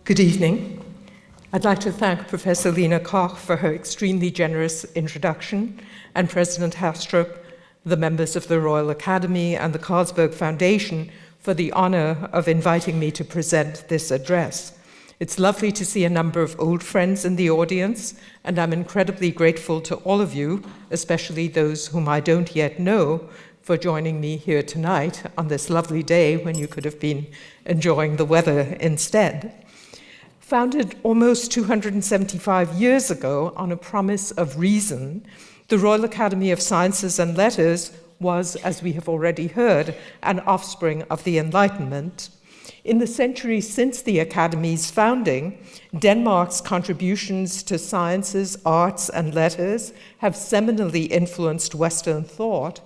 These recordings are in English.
Good evening. I'd like to thank Professor Lena Koch for her extremely generous introduction, and President Hastrup, the members of the Royal Academy, and the Carlsberg Foundation for the honor of inviting me to present this address. It's lovely to see a number of old friends in the audience, and I'm incredibly grateful to all of you, especially those whom I don't yet know, for joining me here tonight on this lovely day when you could have been enjoying the weather instead. Founded almost 275 years ago on a promise of reason, the Royal Academy of Sciences and Letters was, as we have already heard, an offspring of the Enlightenment. In the centuries since the Academy's founding, Denmark's contributions to sciences, arts, and letters have seminally influenced Western thought,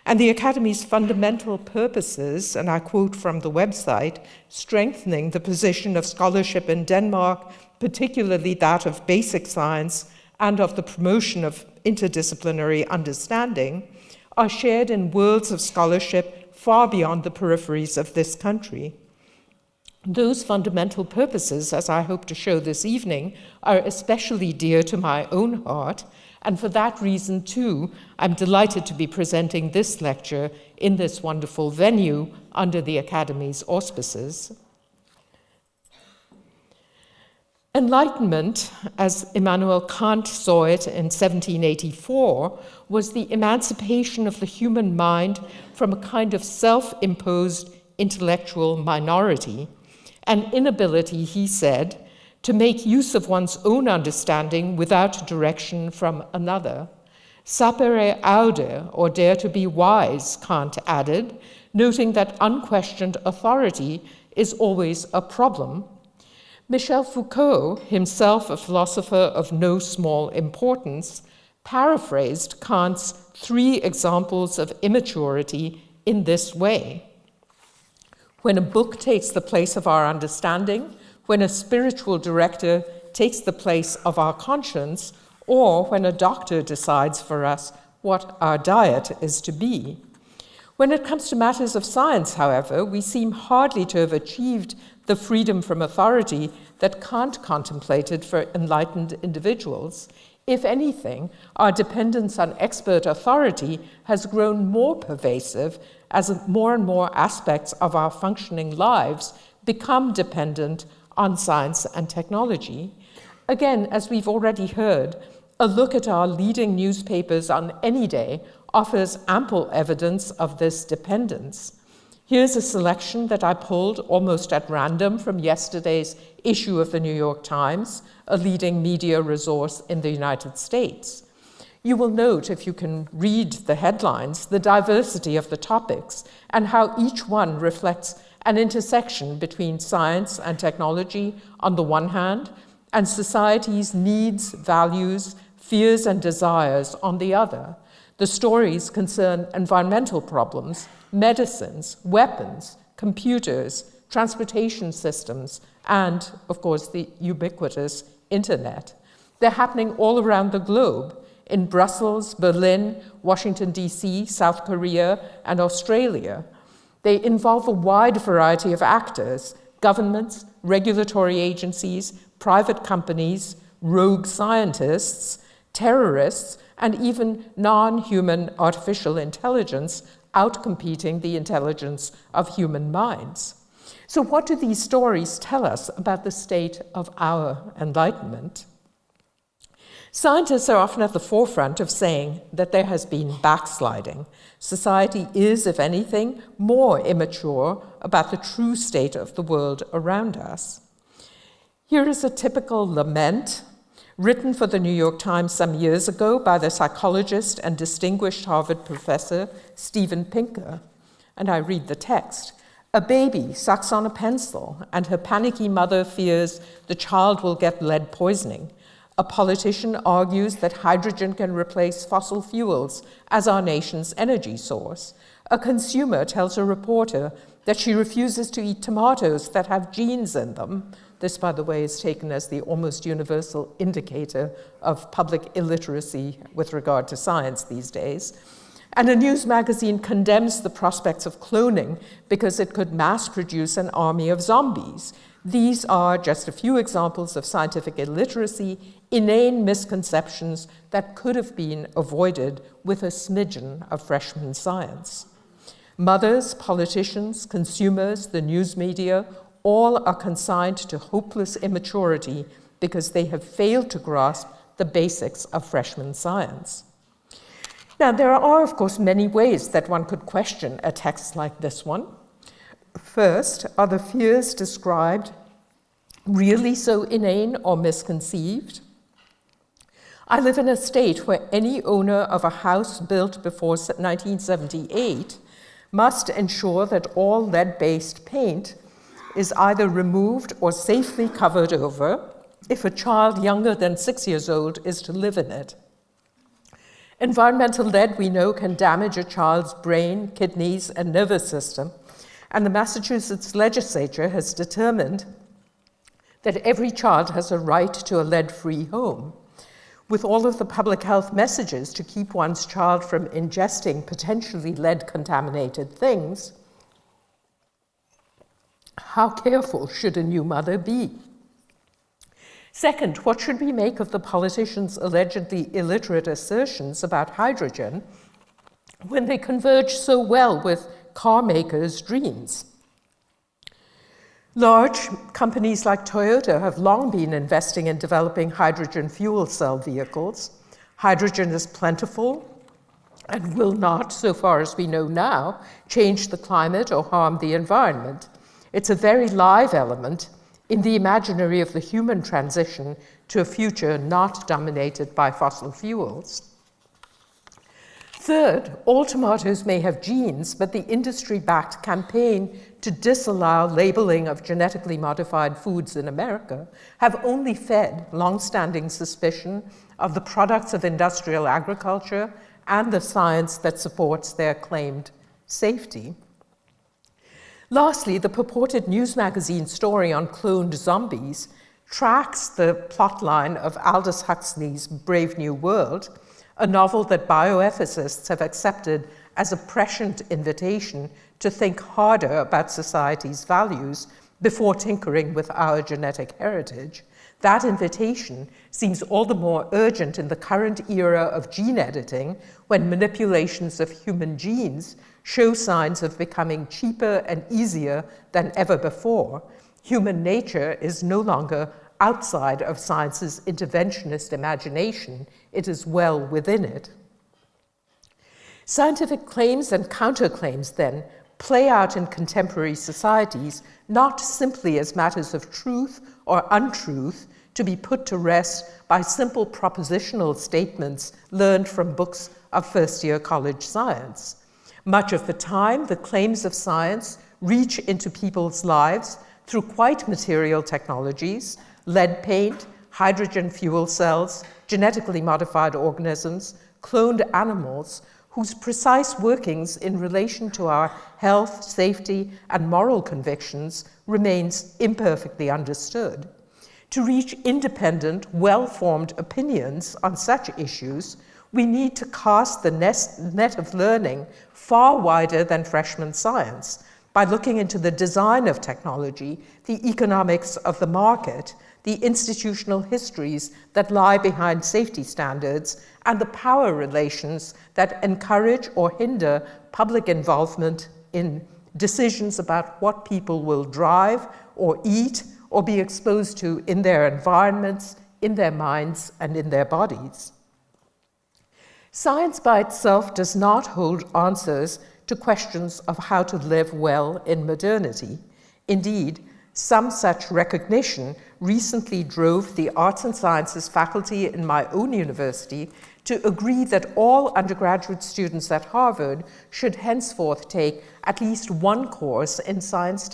and the Academy's fundamental purposes, and I quote from the website, strengthening the position of scholarship in Denmark, particularly that of basic science and of the promotion of interdisciplinary understanding, are shared in worlds of scholarship far beyond the peripheries of this country. Those fundamental purposes, as I hope to show this evening, are especially dear to my own heart, and for that reason, too, I'm delighted to be presenting this lecture in this wonderful venue under the Academy's auspices. Enlightenment, as Immanuel Kant saw it in 1784, was the emancipation of the human mind from a kind of self-imposed intellectual minority, an inability, he said, to make use of one's own understanding without direction from another. Sapere aude, or dare to be wise, Kant added, noting that unquestioned authority is always a problem. Michel Foucault, himself a philosopher of no small importance, paraphrased Kant's 3 examples of immaturity in this way. When a book takes the place of our understanding, when a spiritual director takes the place of our conscience, or when a doctor decides for us what our diet is to be. When it comes to matters of science, however, we seem hardly to have achieved the freedom from authority that Kant contemplated for enlightened individuals. If anything, our dependence on expert authority has grown more pervasive as more and more aspects of our functioning lives become dependent on science and technology. Again, as we've already heard, a look at our leading newspapers on any day offers ample evidence of this dependence. Here's a selection that I pulled almost at random from yesterday's issue of the New York Times, a leading media resource in the United States. You will note, if you can read the headlines, the diversity of the topics and how each one reflects an intersection between science and technology on the one hand, and society's needs, values, fears, and desires on the other. The stories concern environmental problems, medicines, weapons, computers, transportation systems, and, of course, the ubiquitous internet. They're happening all around the globe, in Brussels, Berlin, Washington, D.C., South Korea, and Australia. They involve a wide variety of actors: governments, regulatory agencies, private companies, rogue scientists, terrorists, and even non-human artificial intelligence outcompeting the intelligence of human minds. So what do these stories tell us about the state of our enlightenment? Scientists are often at the forefront of saying that there has been backsliding. Society is, if anything, more immature about the true state of the world around us. Here is a typical lament written for the New York Times some years ago by the psychologist and distinguished Harvard professor Steven Pinker, and I read the text. A baby sucks on a pencil, and her panicky mother fears the child will get lead poisoning. A politician argues that hydrogen can replace fossil fuels as our nation's energy source. A consumer tells a reporter that she refuses to eat tomatoes that have genes in them. This, by the way, is taken as the almost universal indicator of public illiteracy with regard to science these days. And a news magazine condemns the prospects of cloning because it could mass produce an army of zombies. These are just a few examples of scientific illiteracy, inane misconceptions that could have been avoided with a smidgen of freshman science. Mothers, politicians, consumers, the news media, all are consigned to hopeless immaturity because they have failed to grasp the basics of freshman science. Now, there are, of course, many ways that one could question a text like this one. First, are the fears described really so inane or misconceived? I live in a state where any owner of a house built before 1978 must ensure that all lead-based paint is either removed or safely covered over if a child younger than 6 years old is to live in it. Environmental lead, we know, can damage a child's brain, kidneys, and nervous system, and the Massachusetts legislature has determined that every child has a right to a lead-free home. With all of the public health messages to keep one's child from ingesting potentially lead-contaminated things, how careful should a new mother be? Second, what should we make of the politicians' allegedly illiterate assertions about hydrogen when they converge so well with car makers' dreams? Large companies like Toyota have long been investing in developing hydrogen fuel cell vehicles. Hydrogen is plentiful and will not, so far as we know now, change the climate or harm the environment. It's a very live element in the imaginary of the human transition to a future not dominated by fossil fuels. Third, all tomatoes may have genes, but the industry-backed campaign to disallow labeling of genetically modified foods in America have only fed long-standing suspicion of the products of industrial agriculture and the science that supports their claimed safety. Lastly, the purported news magazine story on cloned zombies tracks the plotline of Aldous Huxley's Brave New World, a novel that bioethicists have accepted as a prescient invitation to think harder about society's values before tinkering with our genetic heritage. That invitation seems all the more urgent in the current era of gene editing, when manipulations of human genes show signs of becoming cheaper and easier than ever before. Human nature is no longer outside of science's interventionist imagination. It is well within it. Scientific claims and counterclaims, then, play out in contemporary societies not simply as matters of truth or untruth to be put to rest by simple propositional statements learned from books of first-year college science. Much of the time, the claims of science reach into people's lives through quite material technologies: lead paint, hydrogen fuel cells, genetically modified organisms, cloned animals, whose precise workings in relation to our health, safety, and moral convictions remains imperfectly understood. To reach independent, well-formed opinions on such issues, we need to cast the net of learning far wider than freshman science by looking into the design of technology, the economics of the market, the institutional histories that lie behind safety standards, and the power relations that encourage or hinder public involvement in decisions about what people will drive or eat or be exposed to in their environments, in their minds, and in their bodies. Science by itself does not hold answers to questions of how to live well in modernity. Indeed, some such recognition recently drove the arts and sciences faculty in my own university to agree that all undergraduate students at Harvard should henceforth take at least one course in science and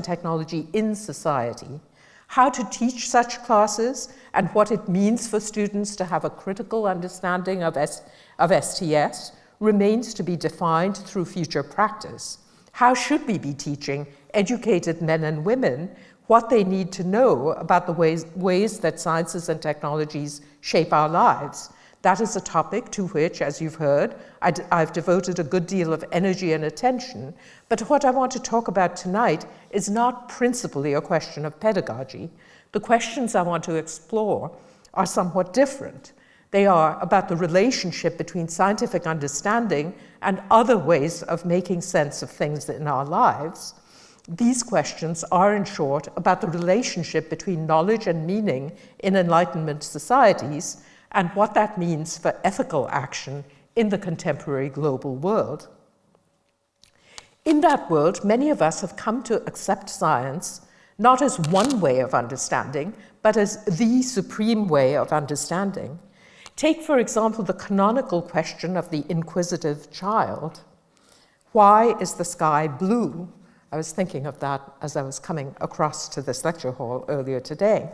technology in society. How to teach such classes and what it means for students to have a critical understanding of STS remains to be defined through future practice. How should we be teaching educated men and women what they need to know about the ways that sciences and technologies shape our lives? That is a topic to which, as you've heard, I've devoted a good deal of energy and attention. But what I want to talk about tonight is not principally a question of pedagogy. The questions I want to explore are somewhat different. They are about the relationship between scientific understanding and other ways of making sense of things in our lives. These questions are, in short, about the relationship between knowledge and meaning in Enlightenment societies and what that means for ethical action in the contemporary global world. In that world, many of us have come to accept science not as one way of understanding, but as the supreme way of understanding. Take, for example, the canonical question of the inquisitive child. Why is the sky blue? I was thinking of that as I was coming across to this lecture hall earlier today.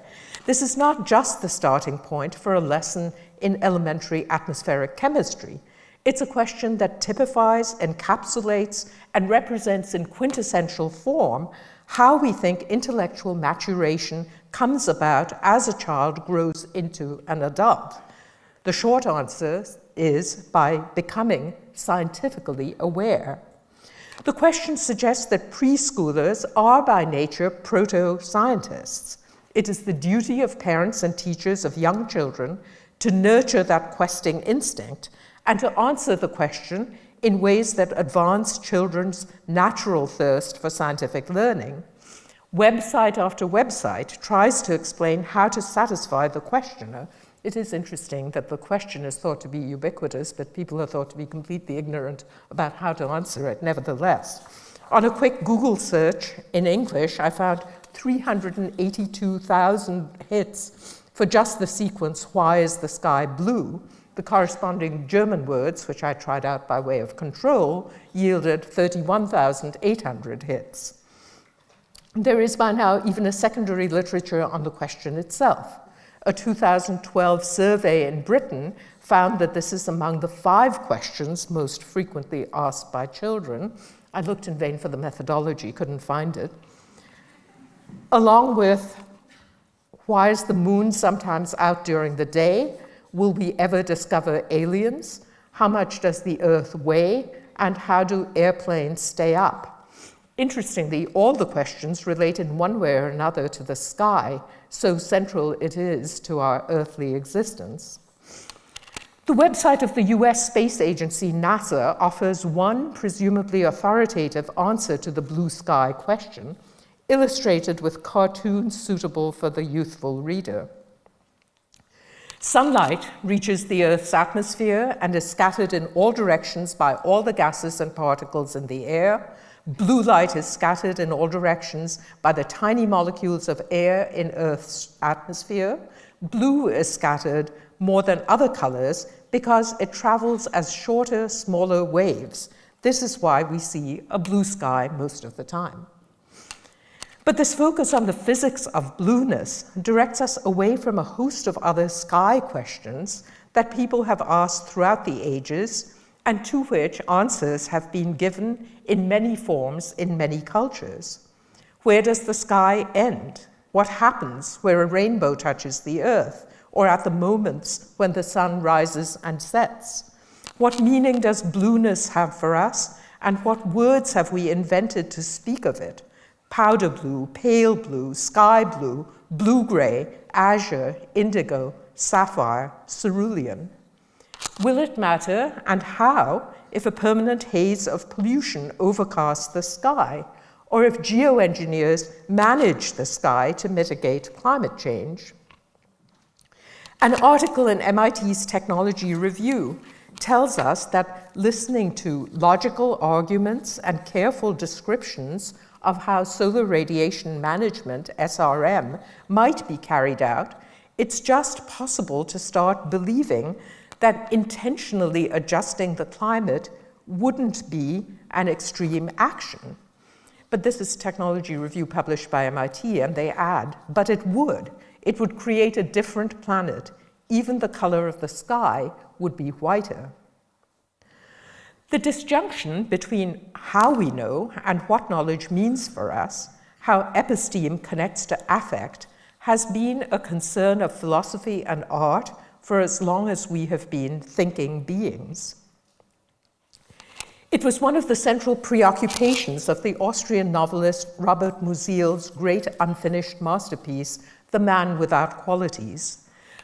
This is not just the starting point for a lesson in elementary atmospheric chemistry. It's a question that typifies, encapsulates, and represents in quintessential form how we think intellectual maturation comes about as a child grows into an adult. The short answer is by becoming scientifically aware. The question suggests that preschoolers are by nature proto-scientists. It is the duty of parents and teachers of young children to nurture that questing instinct and to answer the question in ways that advance children's natural thirst for scientific learning. Website after website tries to explain how to satisfy the questioner. It is interesting that the question is thought to be ubiquitous, but people are thought to be completely ignorant about how to answer it nevertheless. On a quick Google search in English, I found 382,000 hits for just the sequence, "Why is the sky blue?" The corresponding German words, which I tried out by way of control, yielded 31,800 hits. There is by now even a secondary literature on the question itself. A 2012 survey in Britain found that this is among the 5 questions most frequently asked by children. I looked in vain for the methodology, couldn't find it. Along with, why is the moon sometimes out during the day? Will we ever discover aliens? How much does the Earth weigh? And how do airplanes stay up? Interestingly, all the questions relate in one way or another to the sky, so central it is to our earthly existence. The website of the US space agency, NASA, offers one presumably authoritative answer to the blue sky question, illustrated with cartoons suitable for the youthful reader. Sunlight reaches the Earth's atmosphere and is scattered in all directions by all the gases and particles in the air. Blue light is scattered in all directions by the tiny molecules of air in Earth's atmosphere. Blue is scattered more than other colors because it travels as shorter, smaller waves. This is why we see a blue sky most of the time. But this focus on the physics of blueness directs us away from a host of other sky questions that people have asked throughout the ages, and to which answers have been given in many forms in many cultures. Where does the sky end? What happens where a rainbow touches the earth, or at the moments when the sun rises and sets? What meaning does blueness have for us, and what words have we invented to speak of it? Powder blue, pale blue, sky blue, blue-gray, azure, indigo, sapphire, cerulean. Will it matter, and how, if a permanent haze of pollution overcasts the sky, or if geoengineers manage the sky to mitigate climate change? An article in MIT's Technology Review tells us that listening to logical arguments and careful descriptions of how solar radiation management, SRM, might be carried out, it's just possible to start believing that intentionally adjusting the climate wouldn't be an extreme action. But this is Technology Review published by MIT, and they add, but it would. It would create a different planet. Even the color of the sky would be whiter. The disjunction between how we know and what knowledge means for us, how episteme connects to affect, has been a concern of philosophy and art for as long as we have been thinking beings. It was one of the central preoccupations of the Austrian novelist Robert Musil's great unfinished masterpiece, The Man Without Qualities.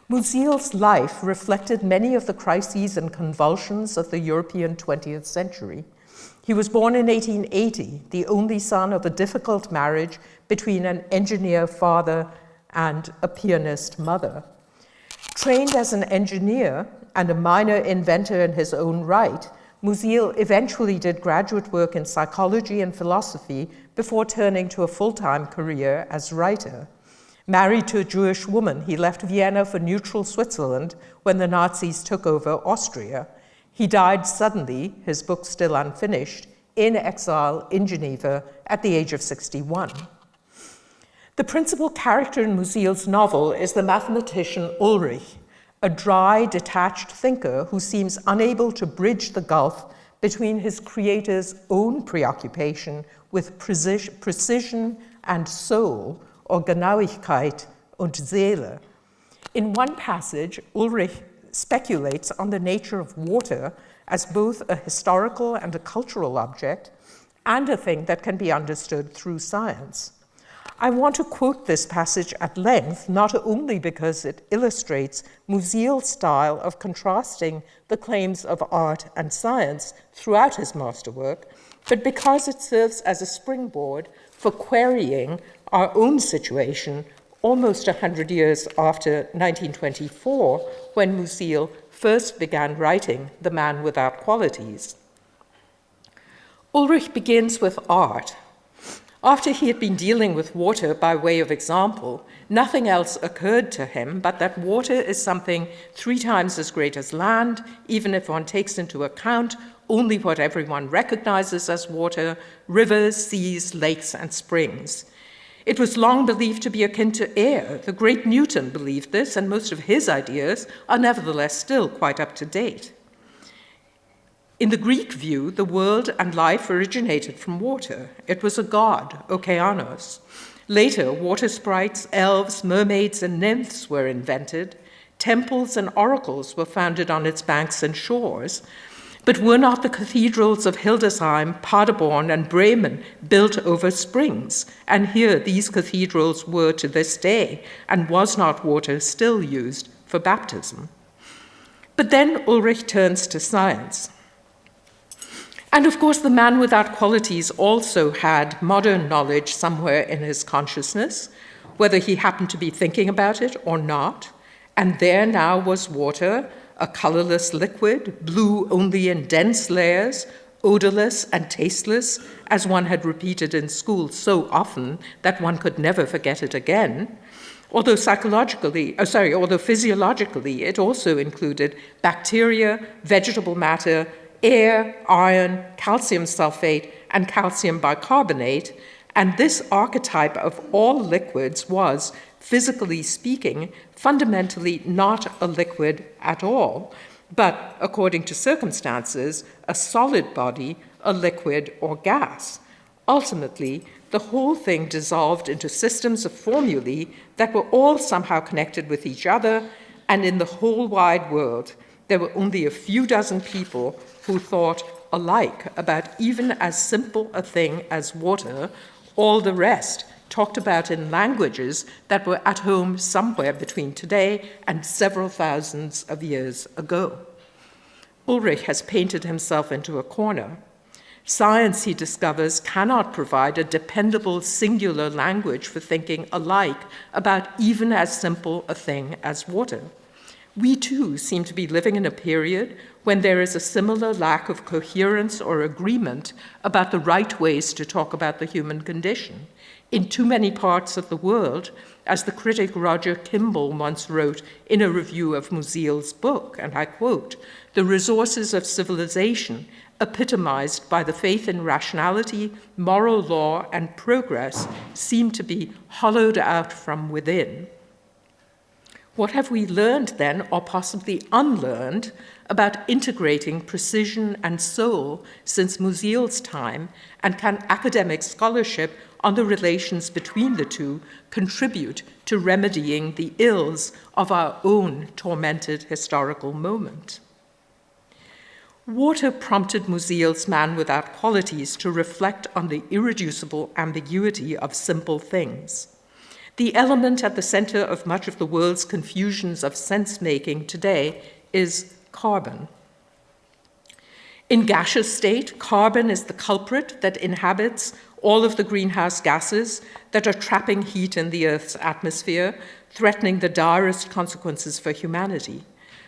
Musil's life reflected many of the crises and convulsions of the European 20th century. He was born in 1880, the only son of a difficult marriage between an engineer father and a pianist mother. Trained as an engineer and a minor inventor in his own right, Musil eventually did graduate work in psychology and philosophy before turning to a full-time career as writer. Married to a Jewish woman, he left Vienna for neutral Switzerland when the Nazis took over Austria. He died suddenly, his book still unfinished, in exile in Geneva at the age of 61. The principal character in Musil's novel is the mathematician Ulrich, a dry, detached thinker who seems unable to bridge the gulf between his creator's own preoccupation with precision and soul, or Genauigkeit und Seele. In one passage, Ulrich speculates on the nature of water as both a historical and a cultural object, and a thing that can be understood through science. I want to quote this passage at length, not only because it illustrates Musil's style of contrasting the claims of art and science throughout his masterwork, but because it serves as a springboard for querying our own situation almost 100 years after 1924, when Musil first began writing The Man Without Qualities. Ulrich begins with art. After he had been dealing with water by way of example, nothing else occurred to him but that water is something 3 times as great as land, even if one takes into account only what everyone recognizes as water: rivers, seas, lakes, and springs. It was long believed to be akin to air. The great Newton believed this, and most of his ideas are nevertheless still quite up to date. In the Greek view, the world and life originated from water. It was a god, okeanos. Later, water sprites, elves, mermaids, and nymphs were invented. Temples and oracles were founded on its banks and shores. But were not the cathedrals of Hildesheim, Paderborn, and Bremen built over springs? And here these cathedrals were to this day, and was not water still used for baptism? But then Ulrich turns to science. And of course, the man without qualities also had modern knowledge somewhere in his consciousness, whether he happened to be thinking about it or not. And there now was water, a colorless liquid, blue only in dense layers, odorless and tasteless, as one had repeated in school so often that one could never forget it again. Although physiologically, it also included bacteria, vegetable matter, air, iron, calcium sulfate, and calcium bicarbonate, and this archetype of all liquids was, physically speaking, fundamentally not a liquid at all, but, according to circumstances, a solid body, a liquid or gas. Ultimately, the whole thing dissolved into systems of formulae that were all somehow connected with each other, and in the whole wide world, there were only a few dozen people who thought alike about even as simple a thing as water. All the rest talked about in languages that were at home somewhere between today and several thousands of years ago. Ulrich has painted himself into a corner. Science, he discovers, cannot provide a dependable singular language for thinking alike about even as simple a thing as water. We too seem to be living in a period when there is a similar lack of coherence or agreement about the right ways to talk about the human condition. In too many parts of the world, as the critic Roger Kimball once wrote in a review of Musil's book, and I quote, "The resources of civilization, epitomized by the faith in rationality, moral law, and progress, seem to be hollowed out from within." What have we learned then, or possibly unlearned, about integrating precision and soul since Muziel's time, and can academic scholarship on the relations between the two contribute to remedying the ills of our own tormented historical moment? Water prompted Muziel's Man Without Qualities to reflect on the irreducible ambiguity of simple things. The element at the center of much of the world's confusions of sense-making today is carbon. In gaseous state, carbon is the culprit that inhabits all of the greenhouse gases that are trapping heat in the Earth's atmosphere, threatening the direst consequences for humanity.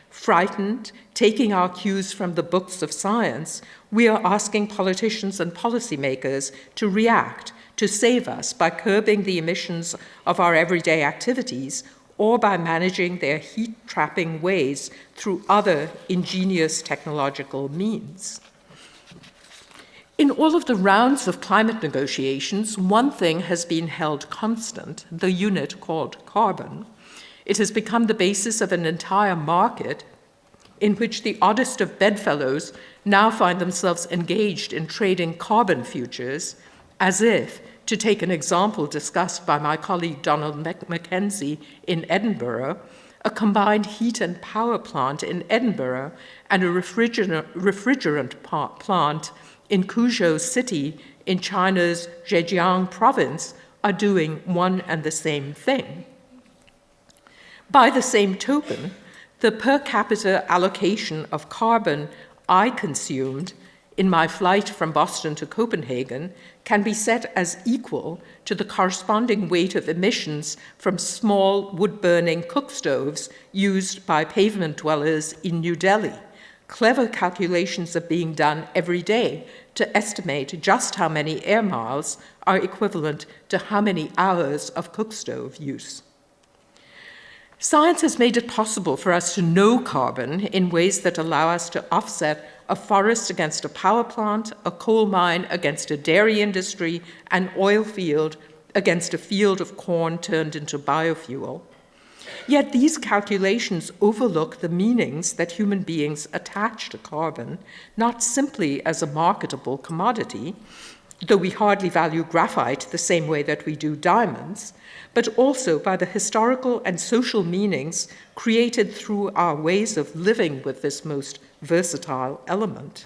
Frightened, taking our cues from the books of science, we are asking politicians and policymakers to react, to save us by curbing the emissions of our everyday activities or by managing their heat-trapping ways through other ingenious technological means. In all of the rounds of climate negotiations, one thing has been held constant, the unit called carbon. It has become the basis of an entire market in which the oddest of bedfellows now find themselves engaged in trading carbon futures, as if, to take an example discussed by my colleague Donald Mackenzie in Edinburgh, a combined heat and power plant in Edinburgh and a refrigerant plant in Cuzhou City in China's Zhejiang province are doing one and the same thing. By the same token, the per capita allocation of carbon I consumed in my flight from Boston to Copenhagen can be set as equal to the corresponding weight of emissions from small wood-burning cook stoves used by pavement dwellers in New Delhi. Clever calculations are being done every day to estimate just how many air miles are equivalent to how many hours of cook stove use. Science has made it possible for us to know carbon in ways that allow us to offset a forest against a power plant, a coal mine against a dairy industry, an oil field against a field of corn turned into biofuel. Yet these calculations overlook the meanings that human beings attach to carbon, not simply as a marketable commodity, though we hardly value graphite the same way that we do diamonds, but also by the historical and social meanings created through our ways of living with this most versatile element.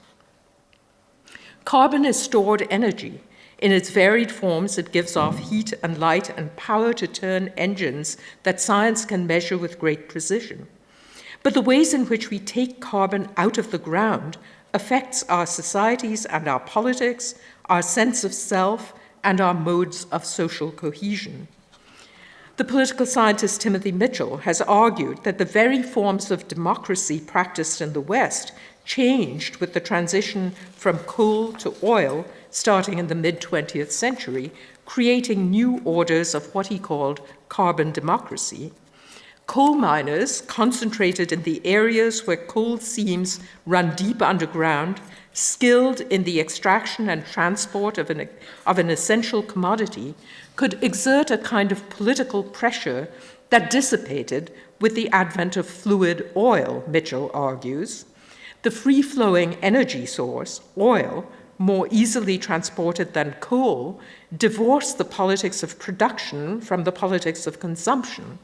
Carbon is stored energy. In its varied forms, it gives off heat and light and power to turn engines that science can measure with great precision. But the ways in which we take carbon out of the ground affects our societies and our politics, our sense of self, and our modes of social cohesion. The political scientist Timothy Mitchell has argued that the very forms of democracy practiced in the West changed with the transition from coal to oil starting in the mid-20th century, creating new orders of what he called carbon democracy. Coal miners concentrated in the areas where coal seams run deep underground, skilled in the extraction and transport of an essential commodity, could exert a kind of political pressure that dissipated with the advent of fluid oil, Mitchell argues. The free-flowing energy source, oil, more easily transported than coal, divorced the politics of production from the politics of consumption.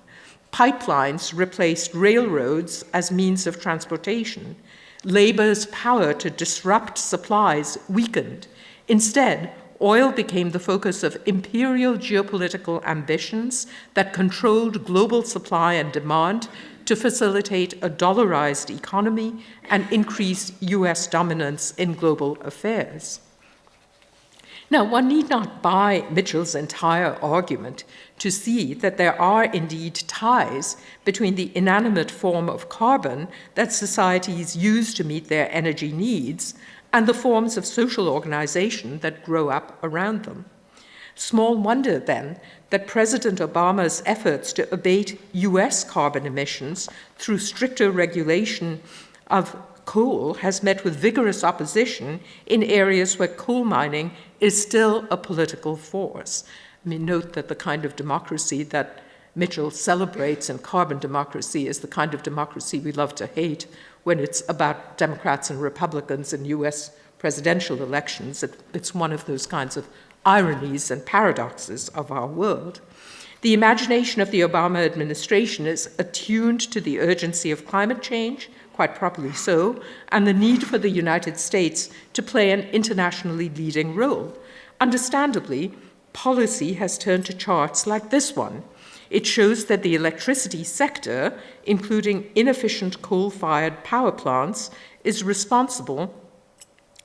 Pipelines replaced railroads as means of transportation. Labor's power to disrupt supplies weakened. Instead, oil became the focus of imperial geopolitical ambitions that controlled global supply and demand to facilitate a dollarized economy and increase US dominance in global affairs. Now, one need not buy Mitchell's entire argument to see that there are indeed ties between the inanimate form of carbon that societies use to meet their energy needs and the forms of social organization that grow up around them. Small wonder, then, that President Obama's efforts to abate US carbon emissions through stricter regulation of coal has met with vigorous opposition in areas where coal mining is still a political force. I mean, note that the kind of democracy that Mitchell celebrates in Carbon Democracy is the kind of democracy we love to hate when it's about Democrats and Republicans in US presidential elections. It's one of those kinds of ironies and paradoxes of our world. The imagination of the Obama administration is attuned to the urgency of climate change, quite properly so, and the need for the United States to play an internationally leading role. Understandably, policy has turned to charts like this one. It shows that the electricity sector, including inefficient coal-fired power plants, is responsible,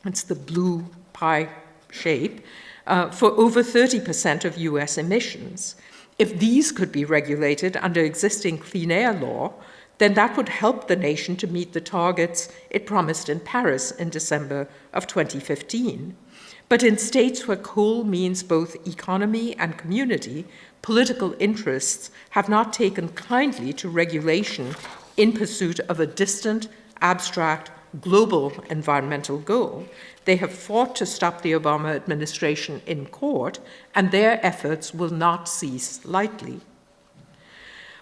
it's the blue pie shape, for over 30% of US emissions. If these could be regulated under existing clean air law, then that would help the nation to meet the targets it promised in Paris in December of 2015. But in states where coal means both economy and community, political interests have not taken kindly to regulation in pursuit of a distant, abstract, global environmental goal. They have fought to stop the Obama administration in court, and their efforts will not cease lightly.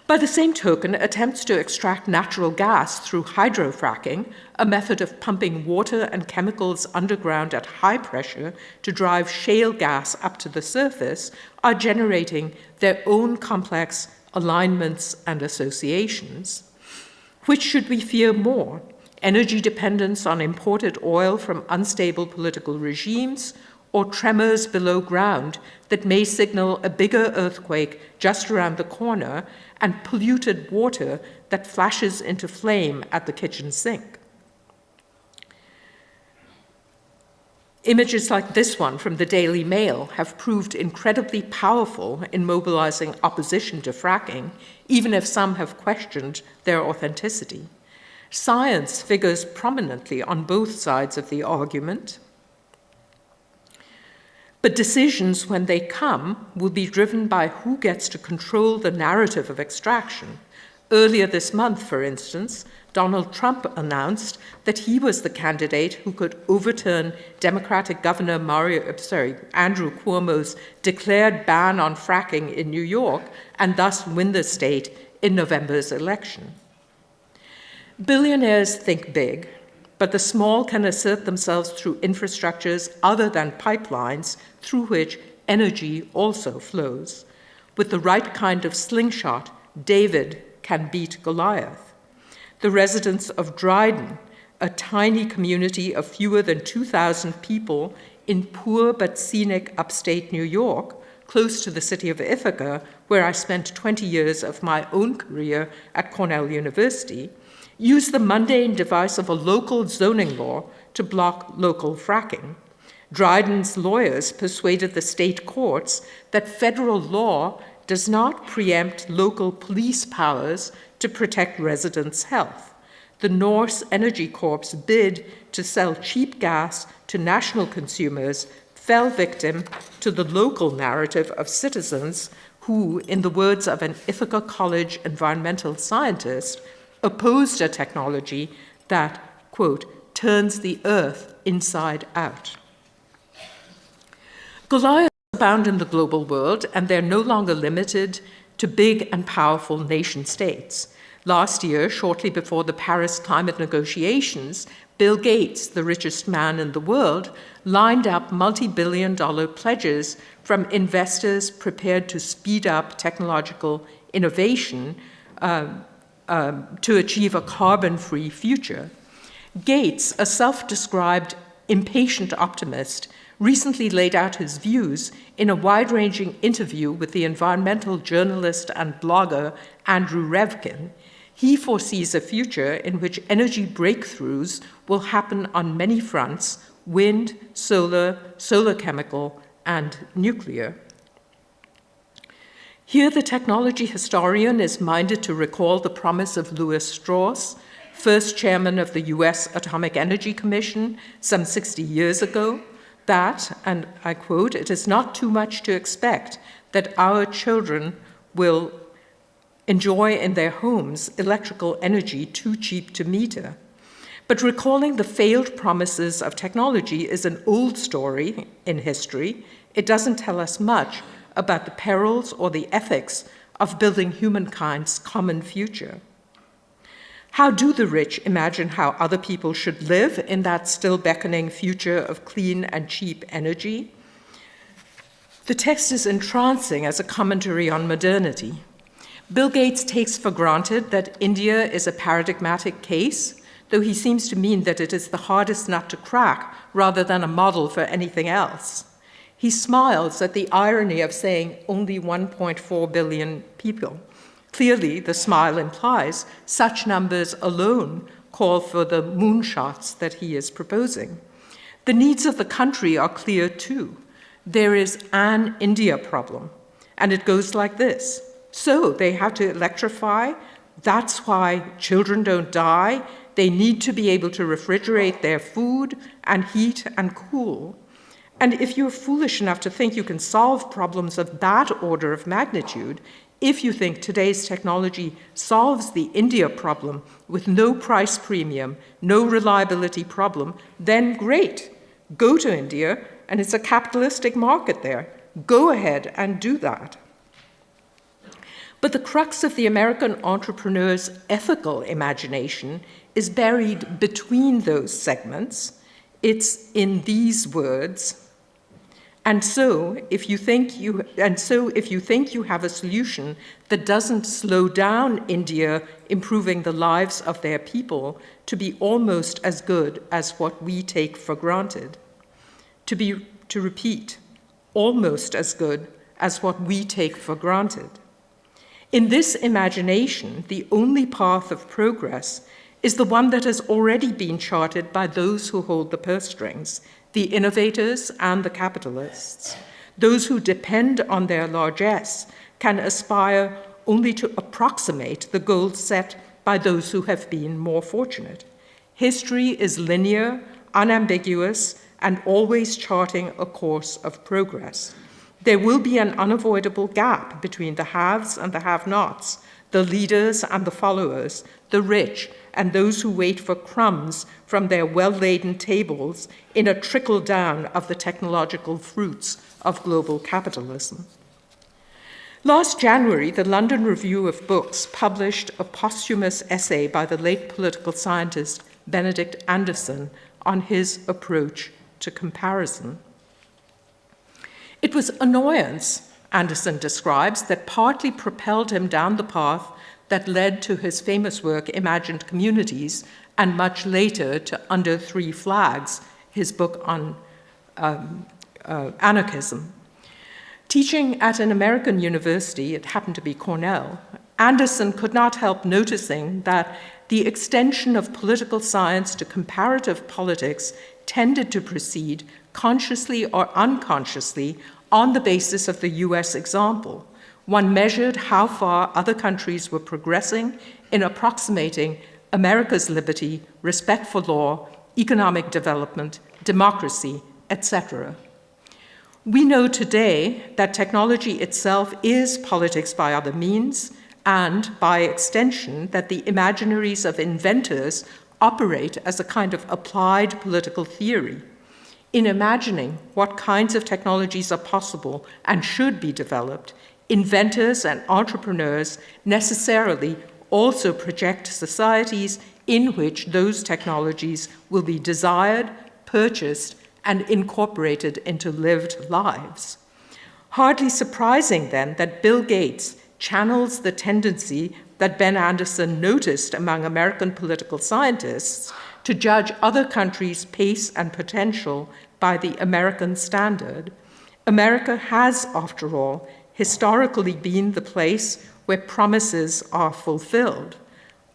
By the same token, attempts to extract natural gas through hydrofracking, a method of pumping water and chemicals underground at high pressure to drive shale gas up to the surface, are generating their own complex alignments and associations. Which should we fear more? Energy dependence on imported oil from unstable political regimes, or tremors below ground that may signal a bigger earthquake just around the corner, and polluted water that flashes into flame at the kitchen sink? Images like this one from the Daily Mail have proved incredibly powerful in mobilizing opposition to fracking, even if some have questioned their authenticity. Science figures prominently on both sides of the argument, but decisions, when they come, will be driven by who gets to control the narrative of extraction. Earlier this month, for instance, Donald Trump announced that he was the candidate who could overturn Democratic Governor Andrew Cuomo's declared ban on fracking in New York and thus win the state in November's election. Billionaires think big, but the small can assert themselves through infrastructures other than pipelines through which energy also flows. With the right kind of slingshot, David can beat Goliath. The residents of Dryden, a tiny community of fewer than 2,000 people in poor but scenic upstate New York, close to the city of Ithaca, where I spent 20 years of my own career at Cornell University, use the mundane device of a local zoning law to block local fracking. Dryden's lawyers persuaded the state courts that federal law does not preempt local police powers to protect residents' health. The Norse Energy Corps' bid to sell cheap gas to national consumers fell victim to the local narrative of citizens who, in the words of an Ithaca College environmental scientist, opposed a technology that, quote, turns the earth inside out. Goliaths abound in the global world, and they're no longer limited to big and powerful nation states. Last year, shortly before the Paris climate negotiations, Bill Gates, the richest man in the world, lined up multi-billion-dollar pledges from investors prepared to speed up technological innovation to achieve a carbon-free future. Gates, a self-described impatient optimist, recently laid out his views in a wide-ranging interview with the environmental journalist and blogger Andrew Revkin. He foresees a future in which energy breakthroughs will happen on many fronts: wind, solar chemical, and nuclear. Here, the technology historian is minded to recall the promise of Lewis Strauss, first chairman of the US Atomic Energy Commission some 60 years ago, that, and I quote, "It is not too much to expect that our children will enjoy in their homes electrical energy too cheap to meter." But recalling the failed promises of technology is an old story in history. It doesn't tell us much about the perils or the ethics of building humankind's common future. How do the rich imagine how other people should live in that still beckoning future of clean and cheap energy? The text is entrancing as a commentary on modernity. Bill Gates takes for granted that India is a paradigmatic case, though he seems to mean that it is the hardest nut to crack rather than a model for anything else. He smiles at the irony of saying only 1.4 billion people. Clearly, the smile implies such numbers alone call for the moonshots that he is proposing. The needs of the country are clear too. There is an India problem, and it goes like this. So they have to electrify. That's why children don't die. They need to be able to refrigerate their food and heat and cool. And if you're foolish enough to think you can solve problems of that order of magnitude, if you think today's technology solves the India problem with no price premium, no reliability problem, then great. Go to India, and it's a capitalistic market there. Go ahead and do that. But the crux of the American entrepreneur's ethical imagination is buried between those segments. It's in these words. And so, if you think you have a solution that doesn't slow down India improving the lives of their people to be almost as good as what we take for granted, to repeat, almost as good as what we take for granted. In this imagination, the only path of progress is the one that has already been charted by those who hold the purse strings, the innovators and the capitalists. Those who depend on their largesse can aspire only to approximate the goals set by those who have been more fortunate. History is linear, unambiguous, and always charting a course of progress. There will be an unavoidable gap between the haves and the have-nots, the leaders and the followers, the rich and those who wait for crumbs from their well-laden tables in a trickle-down of the technological fruits of global capitalism. Last January, the London Review of Books published a posthumous essay by the late political scientist Benedict Anderson on his approach to comparison. It was annoyance, Anderson describes, that partly propelled him down the path that led to his famous work, Imagined Communities, and much later to Under Three Flags, his book on anarchism. Teaching at an American university, it happened to be Cornell, Anderson could not help noticing that the extension of political science to comparative politics tended to proceed, consciously or unconsciously, on the basis of the US example. One measured how far other countries were progressing in approximating America's liberty, respect for law, economic development, democracy, etc. We know today that technology itself is politics by other means, and by extension, that the imaginaries of inventors operate as a kind of applied political theory. In imagining what kinds of technologies are possible and should be developed, inventors and entrepreneurs necessarily also project societies in which those technologies will be desired, purchased, and incorporated into lived lives. Hardly surprising, then, that Bill Gates channels the tendency that Ben Anderson noticed among American political scientists to judge other countries' pace and potential by the American standard. America has, after all, historically been the place where promises are fulfilled.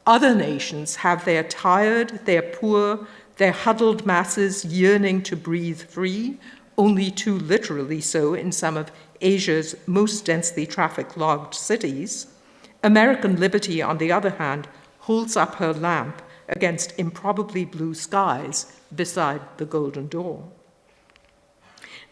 Other nations have their tired, their poor, their huddled masses yearning to breathe free, only too literally so in some of Asia's most densely traffic-logged cities. American liberty, on the other hand, holds up her lamp against improbably blue skies beside the Golden Door.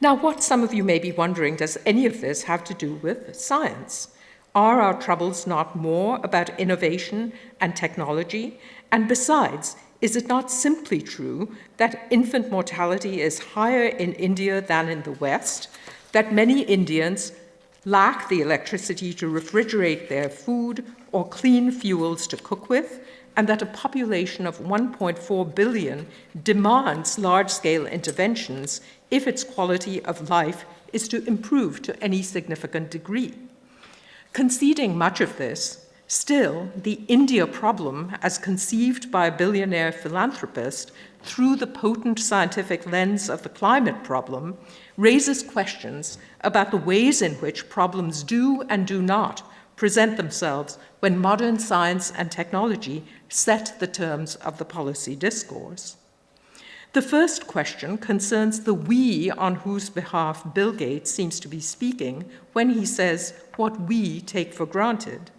Now, what some of you may be wondering, does any of this have to do with science? Are our troubles not more about innovation and technology? And besides, is it not simply true that infant mortality is higher in India than in the West, that many Indians lack the electricity to refrigerate their food or clean fuels to cook with, and that a population of 1.4 billion demands large-scale interventions if its quality of life is to improve to any significant degree. Conceding much of this, still, the India problem, as conceived by a billionaire philanthropist through the potent scientific lens of the climate problem, raises questions about the ways in which problems do and do not present themselves when modern science and technology set the terms of the policy discourse. The first question concerns the we on whose behalf Bill Gates seems to be speaking when he says what we take for granted.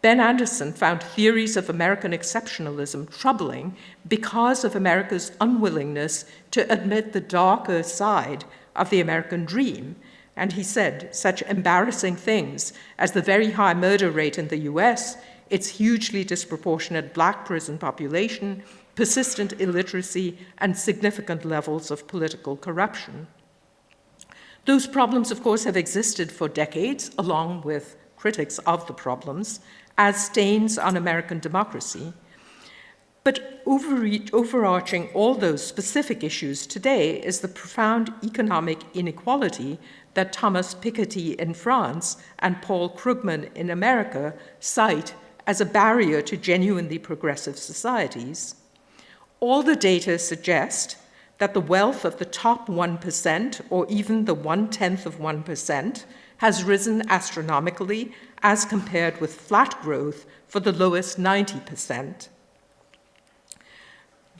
Ben Anderson found theories of American exceptionalism troubling because of America's unwillingness to admit the darker side of the American dream. And he said such embarrassing things as the very high murder rate in the US, its hugely disproportionate black prison population, persistent illiteracy, and significant levels of political corruption. Those problems, of course, have existed for decades, along with critics of the problems, as stains on American democracy. But overarching all those specific issues today is the profound economic inequality that Thomas Piketty in France and Paul Krugman in America cite as a barrier to genuinely progressive societies. All the data suggest that the wealth of the top 1%, or even the 1/10 of 1%, has risen astronomically as compared with flat growth for the lowest 90%.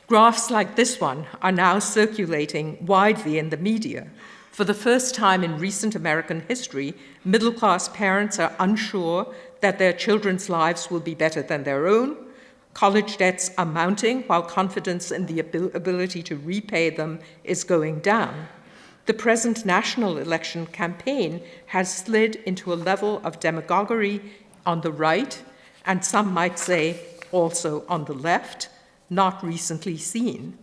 Graphs like this one are now circulating widely in the media. For the first time in recent American history, middle-class parents are unsure that their children's lives will be better than their own. College debts are mounting while confidence in the ability to repay them is going down. The present national election campaign has slid into a level of demagoguery on the right, and some might say also on the left, not recently seen.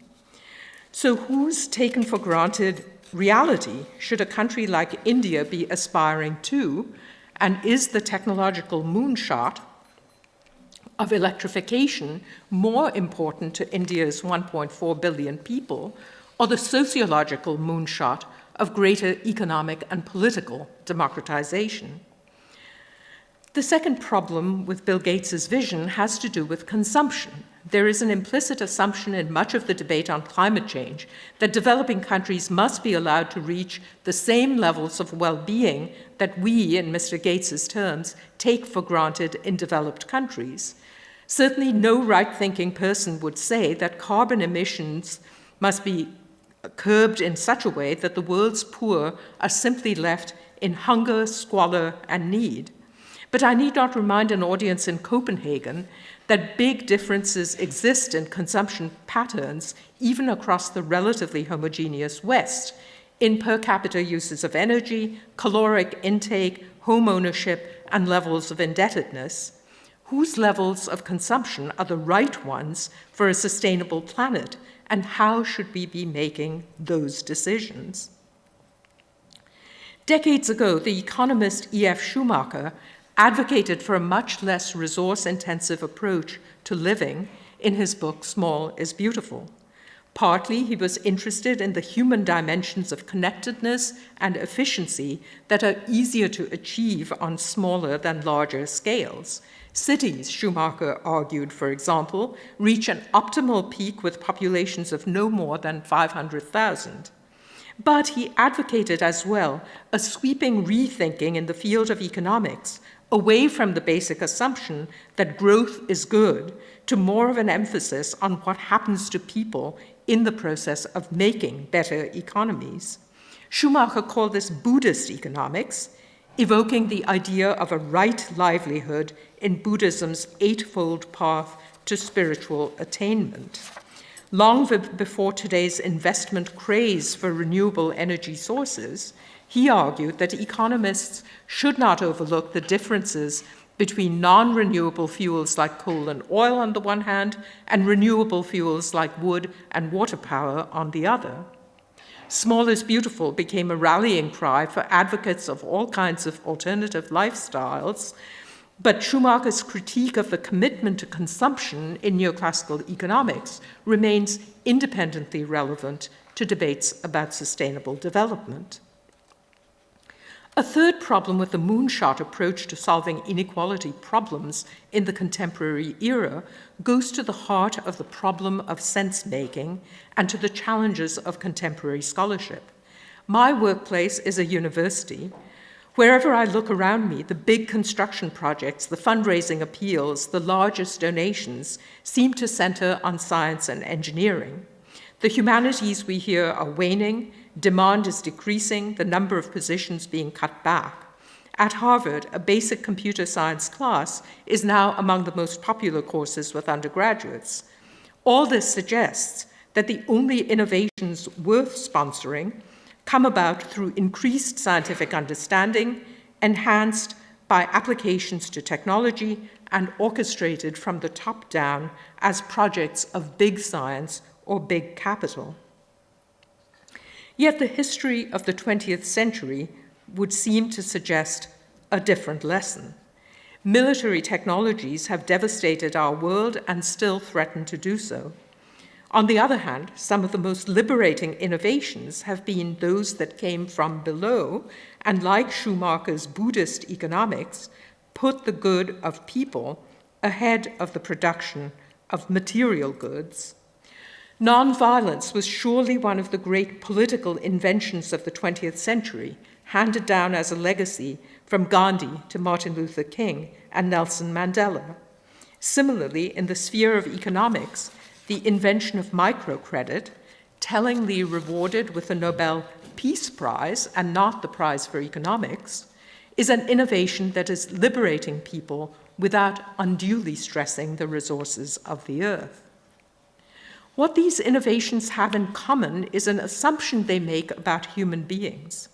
So whose taken for granted reality should a country like India be aspiring to, and is the technological moonshot of electrification more important to India's 1.4 billion people, or the sociological moonshot of greater economic and political democratization? The second problem with Bill Gates's vision has to do with consumption. There is an implicit assumption in much of the debate on climate change that developing countries must be allowed to reach the same levels of well-being that we, in Mr. Gates's terms, take for granted in developed countries. Certainly no right-thinking person would say that carbon emissions must be curbed in such a way that the world's poor are simply left in hunger, squalor, and need. But I need not remind an audience in Copenhagen that big differences exist in consumption patterns, even across the relatively homogeneous West, in per capita uses of energy, caloric intake, home ownership, and levels of indebtedness. Whose levels of consumption are the right ones for a sustainable planet, and how should we be making those decisions? Decades ago, the economist E.F. Schumacher advocated for a much less resource-intensive approach to living in his book, Small is Beautiful. Partly, he was interested in the human dimensions of connectedness and efficiency that are easier to achieve on smaller than larger scales. Cities, Schumacher argued, for example, reach an optimal peak with populations of no more than 500,000. But he advocated as well a sweeping rethinking in the field of economics, away from the basic assumption that growth is good, to more of an emphasis on what happens to people in the process of making better economies. Schumacher called this Buddhist economics, evoking the idea of a right livelihood in Buddhism's eightfold path to spiritual attainment. Long before today's investment craze for renewable energy sources, he argued that economists should not overlook the differences between non-renewable fuels like coal and oil on the one hand, and renewable fuels like wood and water power on the other. Small is beautiful became a rallying cry for advocates of all kinds of alternative lifestyles, but Schumacher's critique of the commitment to consumption in neoclassical economics remains independently relevant to debates about sustainable development. A third problem with the moonshot approach to solving inequality problems in the contemporary era goes to the heart of the problem of sense-making and to the challenges of contemporary scholarship. My workplace is a university. Wherever I look around me, the big construction projects, the fundraising appeals, the largest donations seem to center on science and engineering. The humanities, we hear, are waning, demand is decreasing, the number of positions being cut back. At Harvard, a basic computer science class is now among the most popular courses with undergraduates. All this suggests that the only innovations worth sponsoring come about through increased scientific understanding, enhanced by applications to technology, and orchestrated from the top down as projects of big science or big capital. Yet the history of the 20th century would seem to suggest a different lesson. Military technologies have devastated our world and still threaten to do so. On the other hand, some of the most liberating innovations have been those that came from below, and like Schumacher's Buddhist economics, put the good of people ahead of the production of material goods. Nonviolence was surely one of the great political inventions of the 20th century, handed down as a legacy from Gandhi to Martin Luther King and Nelson Mandela. Similarly, in the sphere of economics, the invention of microcredit, tellingly rewarded with the Nobel Peace Prize and not the Prize for Economics, is an innovation that is liberating people without unduly stressing the resources of the earth. What these innovations have in common is an assumption they make about human beings.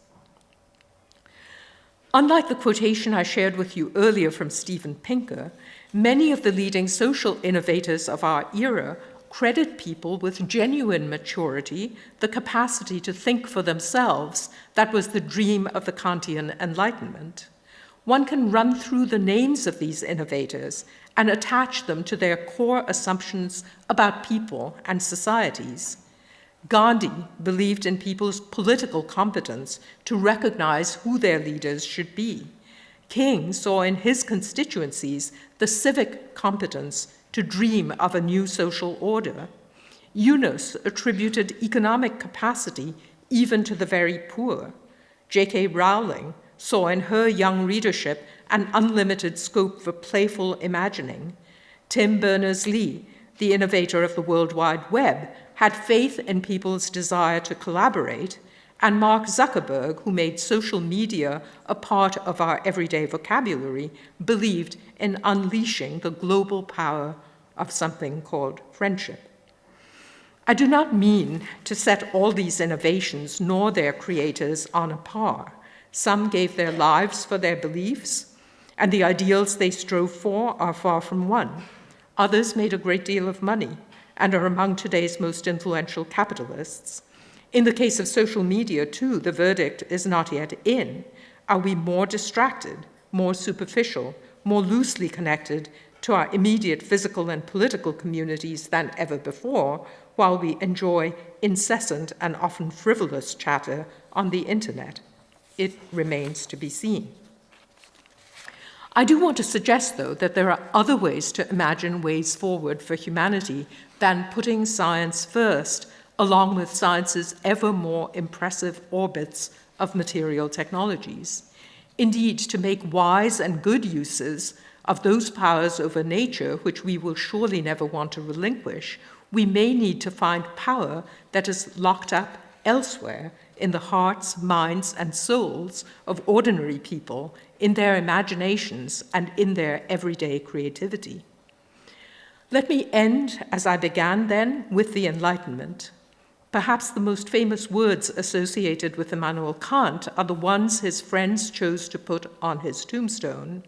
Unlike the quotation I shared with you earlier from Steven Pinker, many of the leading social innovators of our era credit people with genuine maturity, the capacity to think for themselves. That was the dream of the Kantian Enlightenment. One can run through the names of these innovators and attach them to their core assumptions about people and societies. Gandhi believed in people's political competence to recognize who their leaders should be. King saw in his constituencies the civic competence to dream of a new social order. Yunus attributed economic capacity even to the very poor. J.K. Rowling saw in her young readership an unlimited scope for playful imagining. Tim Berners-Lee, the innovator of the World Wide Web, had faith in people's desire to collaborate, and Mark Zuckerberg, who made social media a part of our everyday vocabulary, believed in unleashing the global power of something called friendship. I do not mean to set all these innovations nor their creators on a par. Some gave their lives for their beliefs, and the ideals they strove for are far from won. Others made a great deal of money and are among today's most influential capitalists. In the case of social media, too, the verdict is not yet in. Are we more distracted, more superficial, more loosely connected to our immediate physical and political communities than ever before, while we enjoy incessant and often frivolous chatter on the internet? It remains to be seen. I do want to suggest, though, that there are other ways to imagine ways forward for humanity than putting science first, along with science's ever more impressive orbits of material technologies. Indeed, to make wise and good uses of those powers over nature which we will surely never want to relinquish, we may need to find power that is locked up elsewhere in the hearts, minds, and souls of ordinary people, in their imaginations, and in their everyday creativity. Let me end, as I began then, with the Enlightenment. Perhaps the most famous words associated with Immanuel Kant are the ones his friends chose to put on his tombstone.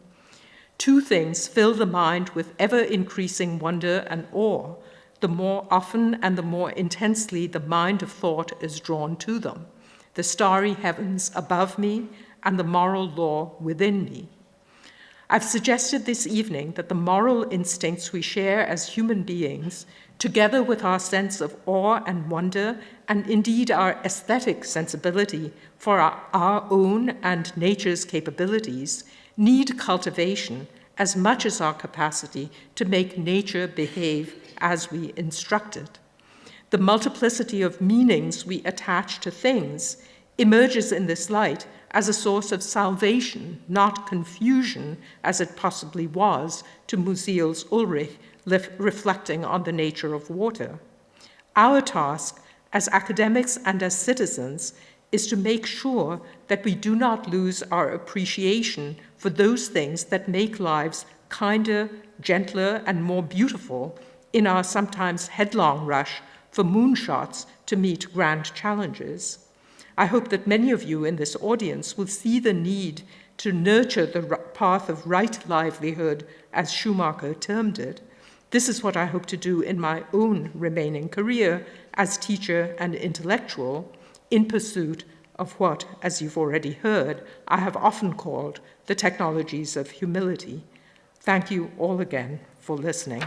Two things fill the mind with ever-increasing wonder and awe: the more often and the more intensely the mind of thought is drawn to them, the starry heavens above me and the moral law within me. I've suggested this evening that the moral instincts we share as human beings, together with our sense of awe and wonder, and indeed our aesthetic sensibility for our own and nature's capabilities, need cultivation as much as our capacity to make nature behave as we instruct it. The multiplicity of meanings we attach to things emerges in this light as a source of salvation, not confusion, as it possibly was to Musil's Ulrich, reflecting on the nature of water. Our task as academics and as citizens is to make sure that we do not lose our appreciation for those things that make lives kinder, gentler, and more beautiful in our sometimes headlong rush for moonshots to meet grand challenges. I hope that many of you in this audience will see the need to nurture the path of right livelihood, as Schumacher termed it. This is what I hope to do in my own remaining career as teacher and intellectual, in pursuit of what, as you've already heard, I have often called the technologies of humility. Thank you all again for listening.